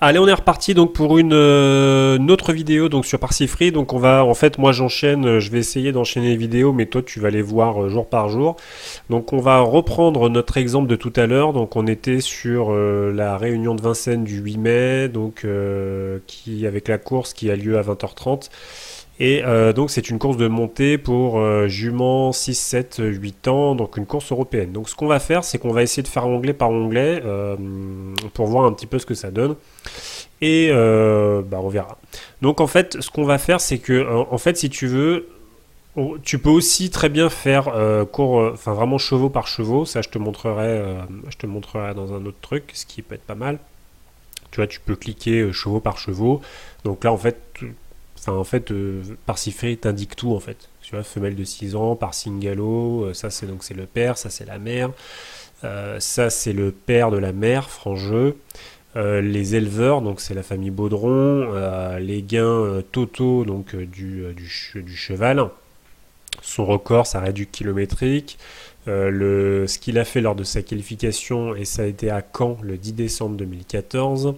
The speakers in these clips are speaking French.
Allez, on est reparti donc pour une autre vidéo donc sur Parsifree. Donc on va, en fait, moi j'enchaîne, je vais essayer d'enchaîner les vidéos, mais toi tu vas les voir jour par jour. Donc on va reprendre notre exemple de tout à l'heure. Donc on était sur la réunion de Vincennes du 8 mai, donc qui avec la course qui a lieu à 20h30. Et donc c'est une course de montée pour juments 6, 7, 8 ans, donc une course européenne. Donc ce qu'on va faire, c'est qu'on va essayer de faire onglet par onglet pour voir un petit peu ce que ça donne. Et on verra. Donc en fait, ce qu'on va faire, c'est que en fait, si tu veux, tu peux aussi très bien faire enfin vraiment chevaux par chevaux. Ça, je te montrerai dans un autre truc, ce qui peut être pas mal. Tu vois, tu peux cliquer chevaux par chevaux. Donc là, en fait, Parsifree t'indique tout en fait. Tu vois, femelle de 6 ans, par Singalo, ça c'est le père, ça c'est la mère, ça c'est le père de la mère, franc-jeu. Les éleveurs, donc c'est la famille Baudron, les gains totaux donc du cheval, son record, sa réduction kilométrique, ce qu'il a fait lors de sa qualification, et ça a été à Caen le 10 décembre 2014.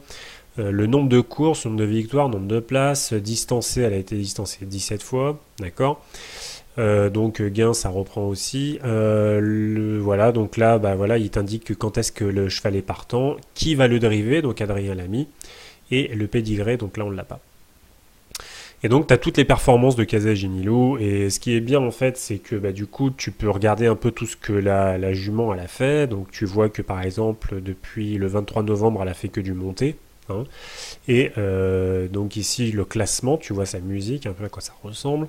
Le nombre de courses, nombre de victoires, nombre de places, distancée, elle a été distancée 17 fois, d'accord. Donc gain, ça reprend aussi. Voilà, donc là, voilà, il t'indique que quand est-ce que le cheval est partant, qui va le dériver, donc Adrien Lamy, et le pédigré, donc là on ne l'a pas. Et donc tu as toutes les performances de Casa Genilou, et ce qui est bien en fait, c'est que du coup tu peux regarder un peu tout ce que la jument elle a fait. Donc tu vois que par exemple depuis le 23 novembre elle a fait que du monté. Hein. Et donc ici le classement, tu vois sa musique, un peu à quoi ça ressemble.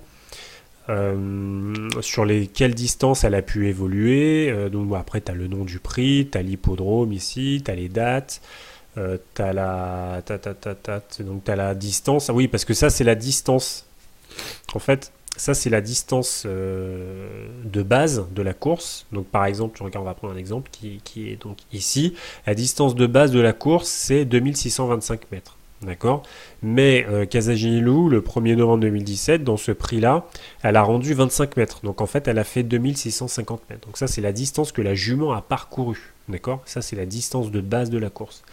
Sur quelles distances elle a pu évoluer. Donc après tu as le nom du prix, tu as l'hippodrome ici, tu as les dates, tu as la distance. Ah oui, parce que ça c'est la distance. En fait, ça c'est la distance de base de la course. Donc par exemple, on va prendre un exemple qui est donc ici. La distance de base de la course c'est 2625 mètres. D'accord. Mais Casa Genilou, le 1er novembre 2017, dans ce prix-là, elle a rendu 25 mètres. Donc en fait, elle a fait 2650 mètres. Donc ça, c'est la distance que la jument a parcourue. D'accord. Ça, c'est la distance de base de la course.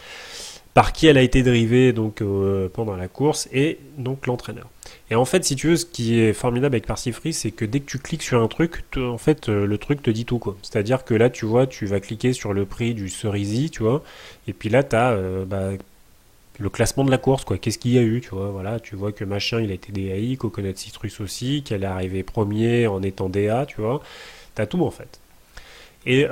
Par qui elle a été drivée donc, pendant la course et donc l'entraîneur. Et en fait, si tu veux, ce qui est formidable avec Parsifree, c'est que dès que tu cliques sur un truc, en fait, le truc te dit tout, quoi. C'est-à-dire que là, tu vois, tu vas cliquer sur le prix du cerisier, tu vois, et puis là, tu as le classement de la course, quoi. Qu'est-ce qu'il y a eu, tu vois, voilà, tu vois que machin, il a été DAI, Coconut Citrus aussi, qu'elle est arrivée premier en étant DA, tu vois. T'as tout, en fait. Et,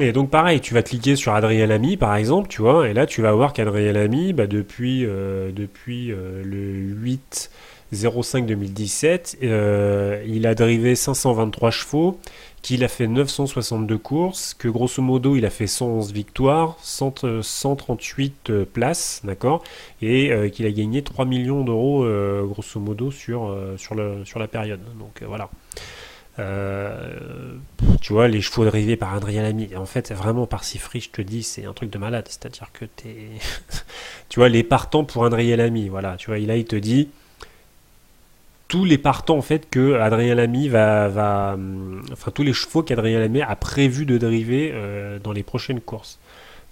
et donc, pareil, tu vas cliquer sur Adrien Lamy, par exemple, tu vois, et là, tu vas voir qu'Adrien Lamy, depuis le 8-05-2017, il a drivé 523 chevaux, qu'il a fait 962 courses, que grosso modo il a fait 111 victoires, 138 places, d'accord, et qu'il a gagné 3 millions d'euros grosso modo sur la période. Donc voilà. Tu vois, les chevaux drivés par Adrien Lamy, en fait, vraiment Parsifree, je te dis, c'est un truc de malade. C'est-à-dire que tu vois, les partants pour Adrien Lamy, voilà, tu vois, il te dit tous les partants en fait que Adrien Lamy enfin tous les chevaux qu'Adrien Lamy a prévu de driver dans les prochaines courses.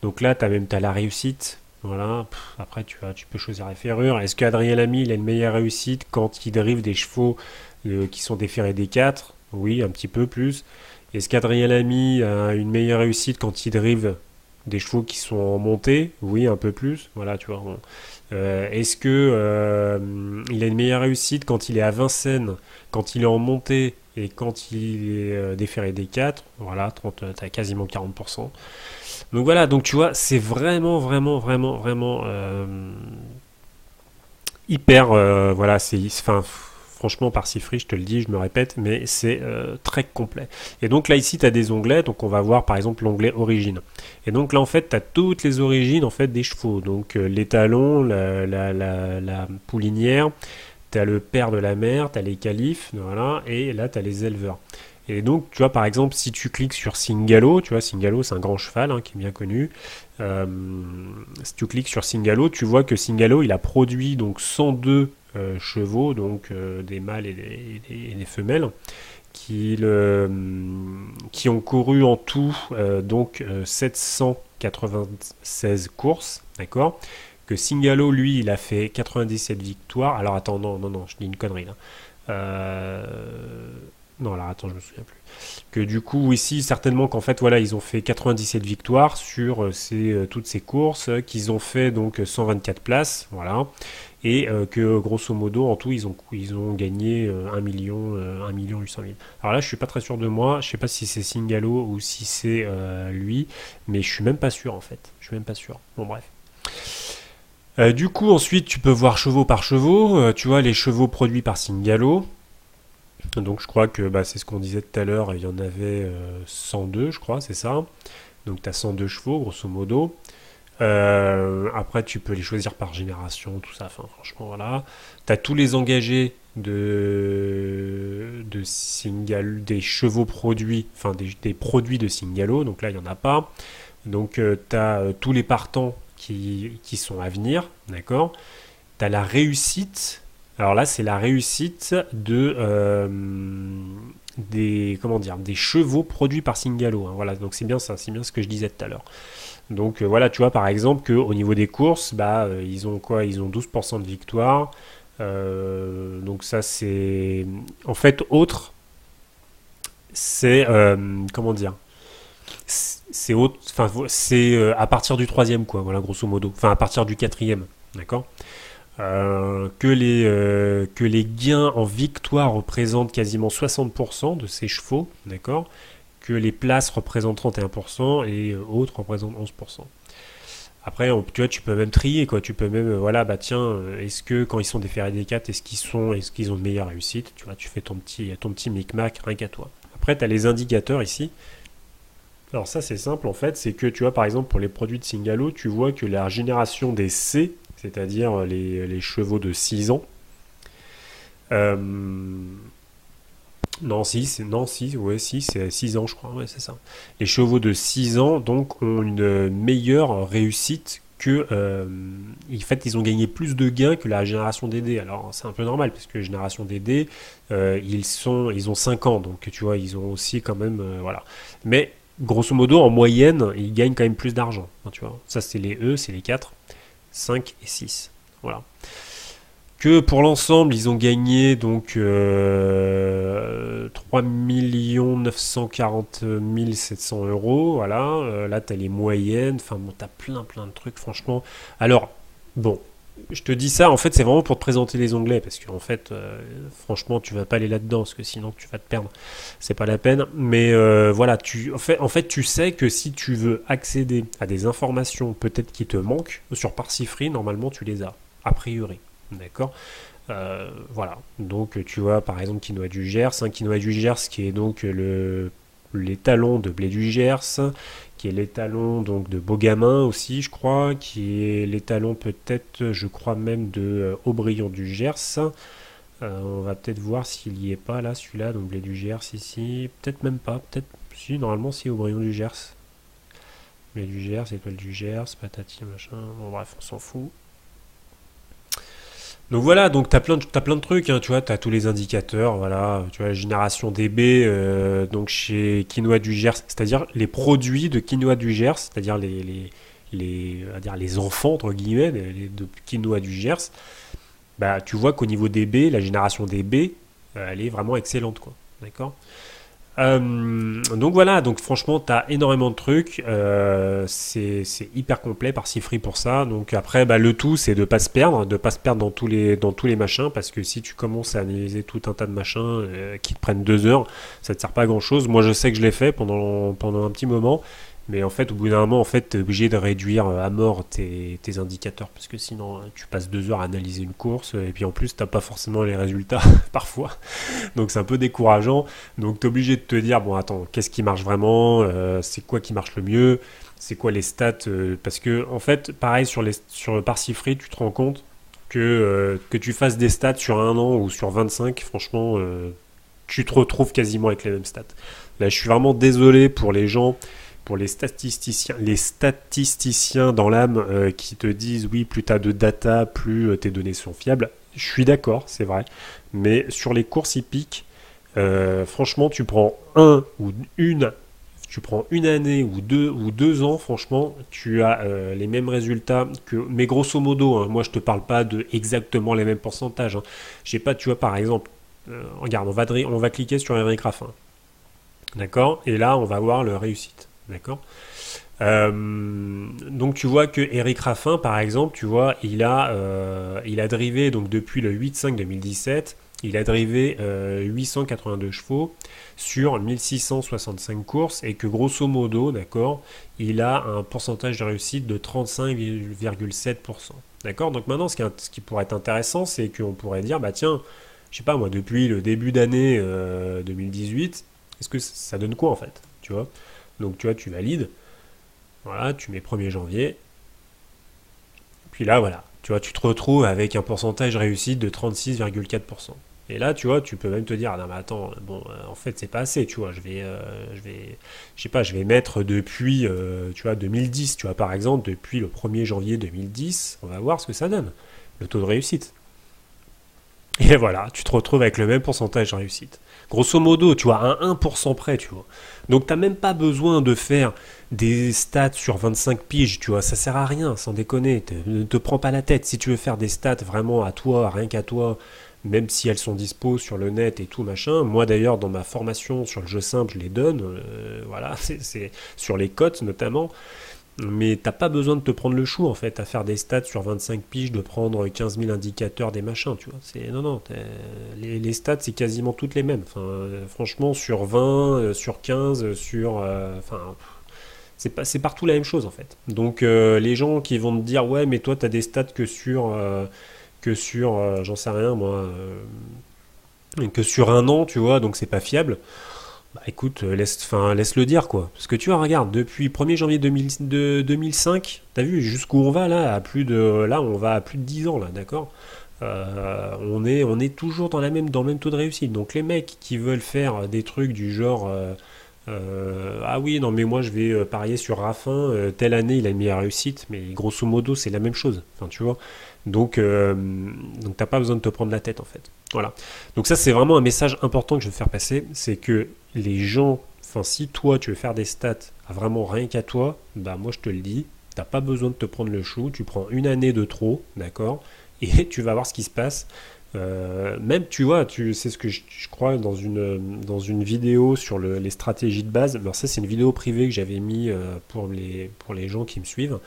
Donc là t'as la réussite, voilà. Après tu peux choisir la ferrure. Est-ce qu'Adrien Lamy il a une meilleure réussite quand il drive des chevaux qui sont des ferrés des 4? Oui, un petit peu plus. Est-ce qu'Adrien Lamy a une meilleure réussite quand il drive des chevaux qui sont en montée? Oui, un peu plus. Voilà, tu vois. Est-ce que il a une meilleure réussite quand il est à Vincennes, quand il est en montée et quand il est déféré des 4? Voilà, t'as quasiment 40%. Donc voilà, donc tu vois, c'est vraiment, vraiment, vraiment, vraiment hyper. Voilà, enfin, franchement, Parsifree, je te le dis, je me répète, mais c'est très complet. Et donc là, ici, tu as des onglets. Donc on va voir par exemple l'onglet origine. Et donc là, en fait, tu as toutes les origines en fait, des chevaux. Donc les talons, la poulinière, tu as le père de la mère, tu as les qualifs, voilà, et là, tu as les éleveurs. Et donc, tu vois, par exemple, si tu cliques sur Singalo, tu vois, Singalo, c'est un grand cheval qui est bien connu. Si tu cliques sur Singalo, tu vois que Singalo, il a produit donc 102 chevaux, donc des mâles et des femelles, qui ont couru en tout donc 796 courses, d'accord? Que Singalo, lui, il a fait 97 victoires. Alors attends, non, je dis une connerie là. Non, alors attends, je me souviens plus. Que du coup, ici, certainement qu'en fait, voilà, ils ont fait 97 victoires sur toutes ces courses, qu'ils ont fait donc 124 places, voilà. Et que grosso modo, en tout, ils ont gagné 1 million 800 000. Alors là, je suis pas très sûr de moi. Je sais pas si c'est Singalo ou si c'est lui, mais je suis même pas sûr en fait. Je suis même pas sûr. Bon, bref. Du coup, ensuite, tu peux voir chevaux par chevaux. Tu vois les chevaux produits par Singalo. Donc, je crois que c'est ce qu'on disait tout à l'heure. Il y en avait 102, je crois, c'est ça. Donc, tu as 102 chevaux, grosso modo. Après, tu peux les choisir par génération, tout ça. Enfin, franchement, voilà. Tu as tous les engagés de Singalo, des chevaux produits, enfin des produits de Singalo. Donc là, il n'y en a pas. Donc, tu as tous les partants qui sont à venir, d'accord. Tu as la réussite. Alors là, c'est la réussite des chevaux produits par Singalo, hein. Voilà, donc c'est bien ça, c'est bien ce que je disais tout à l'heure. Donc voilà, tu vois par exemple qu'au niveau des courses, ils ont quoi? Ils ont 12% de victoire. Donc ça c'est... En fait, autre, c'est... comment dire? C'est autre, enfin, c'est à partir du troisième, quoi, voilà, grosso modo. Enfin, à partir du quatrième, d'accord? Que les gains en victoire représentent quasiment 60% de ces chevaux, d'accord? Que les places représentent 31% et autres représentent 11%. Après, tu vois, tu peux même trier, quoi. Tu peux même, voilà, tiens, est-ce que quand ils sont déférés des 4, est-ce qu'ils ont de meilleure réussite? Tu vois, tu fais ton petit micmac, rien qu'à toi. Après, tu as les indicateurs ici. Alors ça, c'est simple, en fait, c'est que, tu vois, par exemple, pour les produits de Singalo, tu vois que la génération des C, c'est-à-dire les chevaux de 6 ans, c'est 6 ans, je crois, ouais, c'est ça. Les chevaux de 6 ans, donc, ont une meilleure réussite que... en fait, ils ont gagné plus de gains que la génération DD. Alors, c'est un peu normal, parce que génération DD, ils ont 5 ans, donc, tu vois, ils ont aussi quand même... voilà. Mais, grosso modo, en moyenne, ils gagnent quand même plus d'argent, hein, tu vois. Ça, c'est les E, c'est les 4, 5 et 6. Voilà. Que pour l'ensemble, ils ont gagné donc 3 940 700 euros. Voilà. Là, tu as les moyennes. Enfin, bon, tu as plein de trucs, franchement. Alors, bon, je te dis ça, en fait, c'est vraiment pour te présenter les onglets. Parce qu'en fait, franchement, tu vas pas aller là-dedans. Parce que sinon, tu vas te perdre. C'est pas la peine. Mais voilà, en fait, tu sais que si tu veux accéder à des informations peut-être qui te manquent, sur Parsifree, normalement, tu les as. A priori. D'accord. Voilà. Donc, tu vois, par exemple, quinoa du Gers. Quinoa du Gers qui est donc l'étalon de blé du Gers, qui est l'étalon donc de Beaugamin aussi, je crois, qui est l'étalon peut-être, je crois même, de Aubryon du Gers. On va peut-être voir s'il y est pas là, celui-là, donc blé du Gers ici. Peut-être même pas. Peut-être, si, normalement, si, Aubryon du Gers. Blé du Gers, étoile du Gers, patati, machin. Bon, bref, on s'en fout. Donc voilà, donc t'as plein de trucs, hein, tu vois, t'as tous les indicateurs, voilà, tu vois, la génération DB, donc chez Quinoa du Gers, c'est-à-dire les produits de Quinoa du Gers, c'est-à-dire on va dire les enfants, entre guillemets, de Quinoa du Gers, tu vois qu'au niveau DB, la génération DB, elle est vraiment excellente, quoi, d'accord? Donc voilà, donc franchement, tu as énormément de trucs. C'est hyper complet par Parsifree pour ça. Donc après, le tout, c'est de pas se perdre, dans tous les machins, parce que si tu commences à analyser tout un tas de machins qui te prennent 2 heures, ça te sert pas à grand chose. Moi, je sais que je l'ai fait pendant un petit moment. Mais en fait, au bout d'un moment, en fait, tu es obligé de réduire à mort tes indicateurs, parce que sinon, tu passes 2 heures à analyser une course, et puis en plus, t'as pas forcément les résultats, parfois. Donc c'est un peu décourageant. Donc tu es obligé de te dire, bon, attends, qu'est-ce qui marche vraiment? C'est quoi qui marche le mieux? C'est quoi les stats? Parce que, en fait, pareil, sur Parsifree, tu te rends compte que tu fasses des stats sur 1 an ou sur 25, franchement, tu te retrouves quasiment avec les mêmes stats. Là, je suis vraiment désolé pour les gens, pour les statisticiens dans l'âme qui te disent oui, plus tu as de data, plus tes données sont fiables. Je suis d'accord, c'est vrai. Mais sur les courses hippiques, Franchement, tu prends une année ou 2 ans, franchement, tu as les mêmes résultats mais grosso modo, hein, moi je te parle pas de exactement les mêmes pourcentages. Hein. J'ai pas, tu vois, par exemple, regarde, on va cliquer sur Eric Raffin, d'accord? Et là, on va voir le réussite, d'accord? Donc tu vois que Eric Raffin, par exemple, tu vois, il a drivé donc depuis le 8-5 2017, il a drivé 882 chevaux sur 1665 courses et que grosso modo, d'accord, il a un pourcentage de réussite de 35,7%. D'accord? Donc maintenant, ce qui pourrait être intéressant, c'est qu'on pourrait dire, bah tiens, je sais pas moi, depuis le début d'année 2018, est-ce que ça donne quoi en fait? Tu vois? Donc tu vois, tu valides. Voilà, tu mets 1er janvier. Puis là, voilà, tu vois, tu te retrouves avec un pourcentage réussite de 36,4%. Et là, tu vois, tu peux même te dire, ah non mais attends, bon, en fait, c'est pas assez, tu vois, je sais pas, je vais mettre depuis, tu vois, 2010, tu vois, par exemple, depuis le 1er janvier 2010, on va voir ce que ça donne, le taux de réussite. Et voilà, tu te retrouves avec le même pourcentage de réussite. Grosso modo, tu vois, à 1% près, tu vois. Donc, t'as même pas besoin de faire des stats sur 25 piges, tu vois. Ça sert à rien, sans déconner. Ne te prends pas la tête. Si tu veux faire des stats vraiment à toi, rien qu'à toi, même si elles sont dispo sur le net et tout, machin. Moi, d'ailleurs, dans ma formation sur le jeu simple, je les donne. Voilà, c'est sur les cotes, notamment. Mais t'as pas besoin de te prendre le chou en fait à faire des stats sur 25 piges, de prendre 15 000 indicateurs, des machins, tu vois. Non, les stats c'est quasiment toutes les mêmes. Enfin, franchement, sur 20, sur 15, enfin, c'est partout la même chose en fait. Donc les gens qui vont te dire ouais, mais toi t'as des stats que sur, j'en sais rien moi, que sur un an, tu vois, donc c'est pas fiable. Bah écoute, laisse le dire quoi. Parce que tu vois, regarde, depuis 1er janvier 2005, t'as vu jusqu'où on va là, là on va à plus de 10 ans là, d'accord. On est toujours dans le même taux de réussite. Donc les mecs qui veulent faire des trucs du genre ah oui, non mais moi je vais parier sur Raffin, telle année il a une meilleure réussite, mais grosso modo c'est la même chose. Enfin tu vois. Donc t'as pas besoin de te prendre la tête en fait. Voilà. Donc ça c'est vraiment un message important que je veux faire passer, c'est que les gens, enfin si toi tu veux faire des stats à vraiment rien qu'à toi, bah moi je te le dis, t'as pas besoin de te prendre le chou, tu prends une année de trop, d'accord, et tu vas voir ce qui se passe. Même tu vois, c'est ce que je crois dans une vidéo sur les stratégies de base. Alors ça c'est une vidéo privée que j'avais mis pour les gens qui me suivent.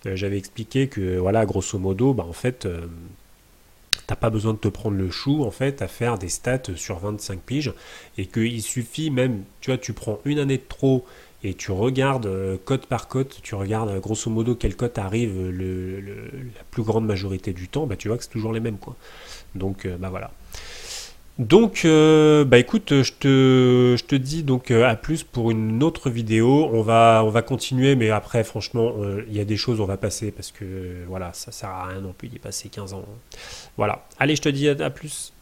J'avais expliqué que voilà, grosso modo, bah en fait t'as pas besoin de te prendre le chou en fait à faire des stats sur 25 piges et qu'il suffit même, tu vois, tu prends une année de trop et tu regardes cote par cote, tu regardes grosso modo quelle cote arrive la plus grande majorité du temps, bah tu vois que c'est toujours les mêmes quoi. Donc bah voilà. Donc bah écoute, je te dis donc à plus pour une autre vidéo. On va continuer, mais après franchement, il y a des choses on va passer parce que voilà, ça sert à rien non plus d'y passer 15 ans. Voilà. Allez, je te dis à plus.